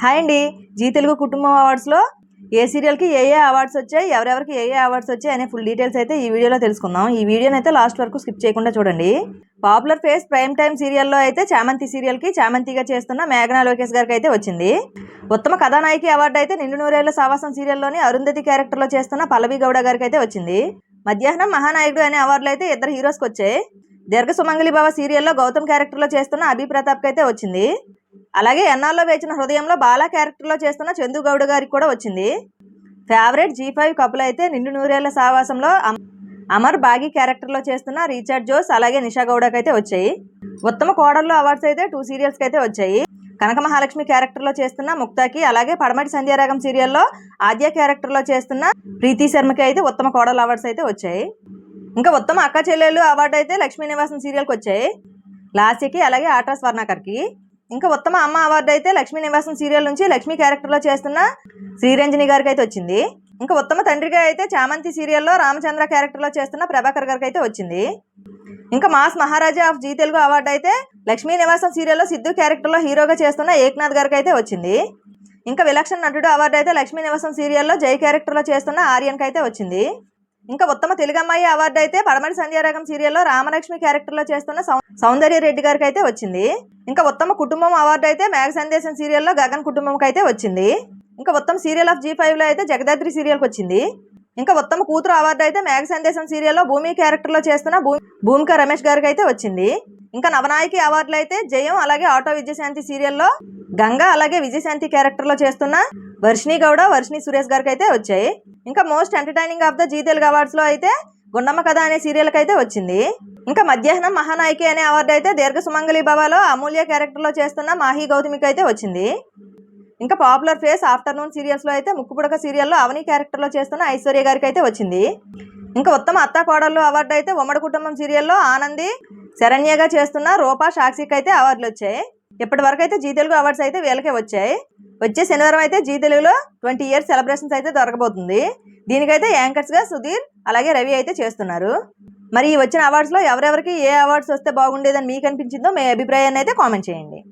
Hi అండి. G Telugu కుటుంబం అవార్డ్స్లో ఏ సీరియల్కి ఏ awards వచ్చాయి, ఎవరెవరికి ఏ అవార్డ్స్ వచ్చాయి అనే ఫుల్ డీటెయిల్స్ అయితే ఈ వీడియోలో తెలుసుకుందాం. ఈ వీడియోని అయితే లాస్ట్ వరకు స్కిప్ చేయకుండా చూడండి. పాపులర్ ఫేస్ ప్రైమ్ టైమ్ సీరియల్లో అయితే చామంతి సీరియల్కి చామంతిగా చేస్తున్న మేఘనా లోకేష్ గారికి అయితే వచ్చింది. ఉత్తమ కథానాయకి అవార్డు అయితే నిండు నూరేళ్ల సావాసం సీరియల్లోని అరుంధతి క్యారెక్టర్లో చేస్తున్న పల్లవి గౌడ గారికి అయితే వచ్చింది. మధ్యాహ్నం మహానాయకుడు అనే అవార్డులు అయితే ఇద్దరు హీరోస్కి వచ్చాయి. దీర్ఘ సుమంగళి భవ సీరియల్లో గౌతమ్ క్యారెక్టర్లో చేస్తున్న అభి ప్రతాప్కి అయితే వచ్చింది. అలాగే ఎన్నాల్లో వేచిన హృదయంలో బాలా క్యారెక్టర్లో చేస్తున్న చందు గౌడ గారికి కూడా వచ్చింది. ఫేవరెట్ G5 కపుల్ అయితే నిండు నూరేళ్ల సావాసంలో అమర్ బాగి క్యారెక్టర్లో చేస్తున్న రీచర్డ్ జోస్ అలాగే నిషా గౌడకి అయితే వచ్చాయి. ఉత్తమ కోడళ్ళు అవార్డ్స్ అయితే 2 సీరియల్స్కి అయితే వచ్చాయి. కనక మహాలక్ష్మి క్యారెక్టర్లో చేస్తున్న ముక్తాకి అలాగే పడమటి సంధ్యారాగం సీరియల్లో ఆద్య క్యారెక్టర్లో చేస్తున్న ప్రీతి శర్మకి అయితే ఉత్తమ కోడలు అవార్డ్స్ అయితే వచ్చాయి. ఇంకా ఉత్తమ అక్క చెల్లెళ్ళు అవార్డు అయితే లక్ష్మీ నివాసం సీరియల్కి వచ్చాయి, లాస్యకి అలాగే ఆటా స్వర్ణకర్కి. ఇంకా ఉత్తమ అమ్మ అవార్డు అయితే లక్ష్మీ నివాసం సీరియల్ నుంచి లక్ష్మీ క్యారెక్టర్లో చేస్తున్న శ్రీరంజని గారికి అయితే వచ్చింది. ఇంకా ఉత్తమ తండ్రిగా అయితే చామంతి సీరియల్లో రామచంద్ర క్యారెక్టర్లో చేస్తున్న ప్రభాకర్ గారికి అయితే వచ్చింది. ఇంకా mass Maharaja of Zee Telugu award అయితే లక్ష్మీ నివాసం సీరియల్లో సిద్ధు క్యారెక్టర్లో హీరోగా చేస్తున్న ఏక్నాథ్ గారికి అయితే వచ్చింది. ఇంకా విలక్షణ నటుడు అవార్డు అయితే లక్ష్మీ నివాసం సీరియల్లో జై క్యారెక్టర్లో చేస్తున్న ఆర్యన్కి అయితే వచ్చింది. ఇంకా ఉత్తమ తెలుగు అమ్మాయి అవార్డు అయితే పడమటి సంధ్యారాగం సీరియల్లో రామలక్ష్మి క్యారెక్టర్లో చేస్తున్న సౌందర్య రెడ్డి గారికి అయితే వచ్చింది. ఇంకా ఉత్తమ కుటుంబం అవార్డు అయితే మేఘ సందేశం సీరియల్లో గగన్ కుటుంబంకి అయితే వచ్చింది. ఇంకా ఉత్తమ సీరియల్ ఆఫ్ G5లో అయితే జగదాత్రి సీరియల్కి వచ్చింది. ఇంకా ఉత్తమ కూతురు అవార్డు అయితే మేఘ సందేశం సీరియల్లో భూమి క్యారెక్టర్లో చేస్తున్న భూమిక రమేష్ గారికి అయితే వచ్చింది. ఇంకా నవనాయకి అవార్డులు అయితే జయం అలాగే ఆటో విజయశాంతి సీరియల్లో గంగా అలాగే విజయశాంతి క్యారెక్టర్లో చేస్తున్న వర్షిణి గౌడ వర్షిణి సురేష్ గారికి అయితే వచ్చాయి. ఇంకా most entertaining of the Zee Telugu అవార్డ్స్లో అయితే గుండమ్మ కథ అనే సీరియల్కి అయితే వచ్చింది. ఇంకా మధ్యాహ్నం మహానాయకి అనే అవార్డు అయితే దీర్ఘ సుమంగళి భవలో అమూల్య క్యారెక్టర్లో చేస్తున్న మాహి గౌతమికి అయితే వచ్చింది. ఇంకా పాపులర్ ఫేస్ ఆఫ్టర్నూన్ సీరియల్స్లో అయితే ముక్కుపుడక సీరియల్లో అవని క్యారెక్టర్లో చేస్తున్న ఐశ్వర్య గారికి అయితే వచ్చింది. ఇంకా ఉత్తమ అత్తా కోడళ్ళు అవార్డు అయితే ఉమ్మడి కుటుంబం సీరియల్లో ఆనంది శరణ్యగా చేస్తున్న రూపా సాక్షికి అయితే అవార్డులు వచ్చాయి. ఇప్పటి వరకు అయితే జీ తెలుగు అవార్డ్స్ అయితే వీళ్ళకే వచ్చాయి. వచ్చే శనివారం అయితే జీ తెలుగులో 20 ఇయర్స్ సెలబ్రేషన్స్ అయితే దొరకబోతుంది. దీనికైతే యాంకర్స్గా సుధీర్ అలాగే రవి అయితే చేస్తున్నారు. మరి ఈ వచ్చిన అవార్డ్స్లో ఎవరెవరికి ఏ అవార్డ్స్ వస్తే బాగుండేదని మీకు అనిపించిందో మీ అభిప్రాయాన్ని అయితే కామెంట్ చేయండి.